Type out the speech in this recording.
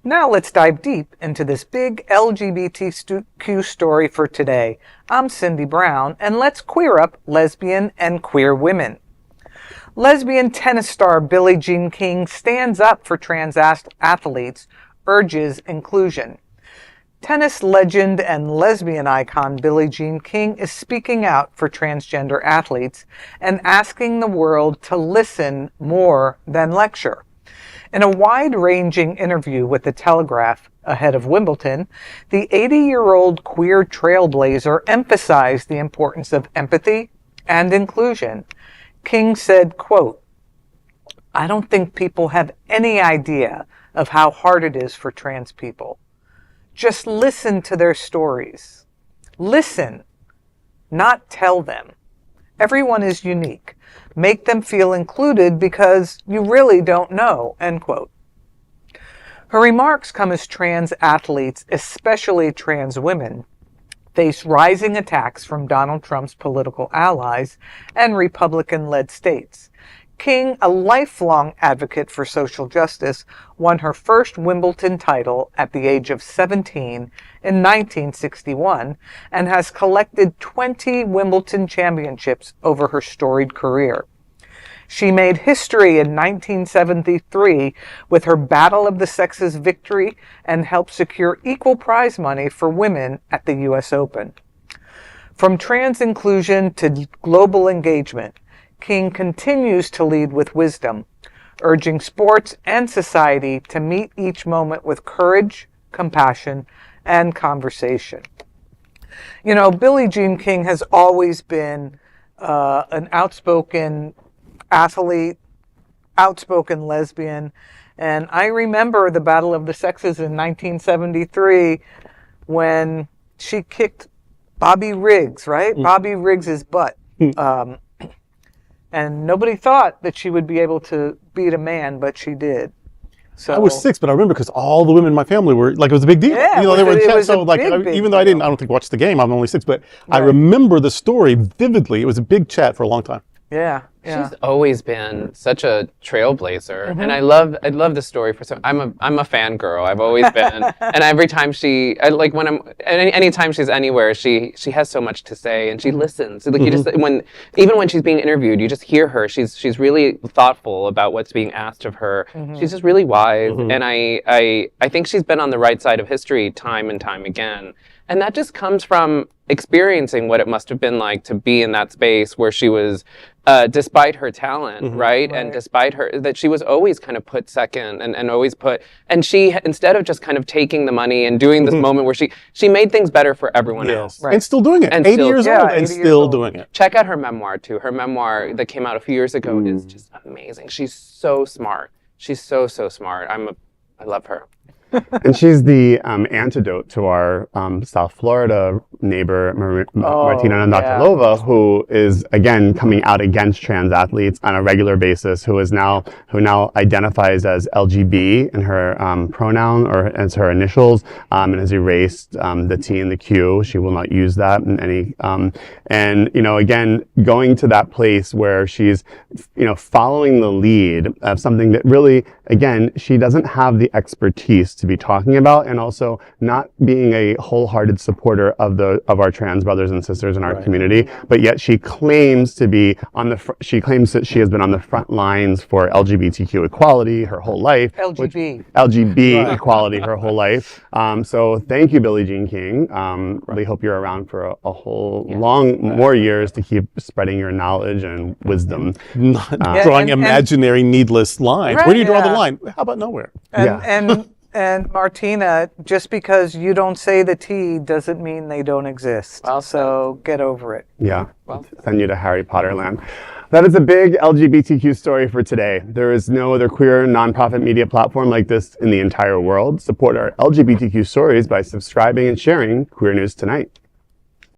Now let's dive deep into this big LGBTQ story for today. I'm Cindy Brown, and let's queer up lesbian and queer women. Lesbian tennis star Billie Jean King stands up for trans athletes, urges inclusion. Tennis legend and lesbian icon Billie Jean King is speaking out for transgender athletes and asking the world to listen more than lecture. In a wide-ranging interview with the Telegraph ahead of Wimbledon, the 80-year-old queer trailblazer emphasized the importance of empathy and inclusion. King said, quote, "I don't think people have any idea of how hard it is for trans people. Just listen to their stories. Listen, not tell them. Everyone is unique. Make them feel included because you really don't know," end quote. Her remarks come as trans athletes, especially trans women, face rising attacks from Donald Trump's political allies and Republican-led states. King, a lifelong advocate for social justice, won her first Wimbledon title at the age of 17 in 1961 and has collected 20 Wimbledon championships over her storied career. She made history in 1973 with her Battle of the Sexes victory and helped secure equal prize money for women at the U.S. Open. From trans inclusion to global engagement, King continues to lead with wisdom, urging sports and society to meet each moment with courage, compassion, and conversation. You know, Billie Jean King has always been an outspoken athlete, outspoken lesbian, and I remember the Battle of the Sexes in 1973 when she kicked Bobby Riggs, right? Bobby Riggs's butt. And nobody thought that she would be able to beat a man, but she did. So I was 6, but I remember because all the women in my family were like, it was a big deal. Yeah, you know, they were in chat. was So a like, big even though I don't think watch the game, I'm only 6, but I remember the story vividly. It was a big chat for a long time. Yeah. She's always been such a trailblazer, and I love the story for I'm a fangirl. I've always been, and every time anytime she's anywhere, she has so much to say, and she listens. Like you just even when she's being interviewed, you just hear her. She's really thoughtful about what's being asked of her. She's just really wise, and I think she's been on the right side of history time and time again. And that just comes from experiencing what it must have been like to be in that space where she was, despite her talent, right? And despite that she was always kind of put second and always and she, instead of just kind of taking the money and doing this moment where she made things better for everyone else. Right. And still doing it. And 80 years old and still doing it. Check out her memoir too. Her memoir that came out a few years ago is just amazing. She's so smart. She's so smart. I love her. And she's the antidote to our South Florida neighbor, Martina Navratilova, who is, again, coming out against trans athletes on a regular basis, who now identifies as LGB in her pronoun or as her initials, and has erased the T and the Q. She will not use that in any, and, you know, again, going to that place where she's, you know, following the lead of something that really, again, she doesn't have the expertise to be talking about, and also not being a wholehearted supporter of our trans brothers and sisters in our community, but yet she claims to be she claims that she has been on the front lines for LGBTQ equality her whole life. LGB equality her whole life. So thank you, Billie Jean King. Really hope you're around for a whole more years to keep spreading your knowledge and wisdom. Not drawing imaginary needless lines. Where do you draw the line? How about nowhere? And Martina, just because you don't say the T doesn't mean they don't exist. So get over it. Yeah, send you to Harry Potter land. That is a big LGBTQ story for today. There is no other queer nonprofit media platform like this in the entire world. Support our LGBTQ stories by subscribing and sharing Queer News Tonight.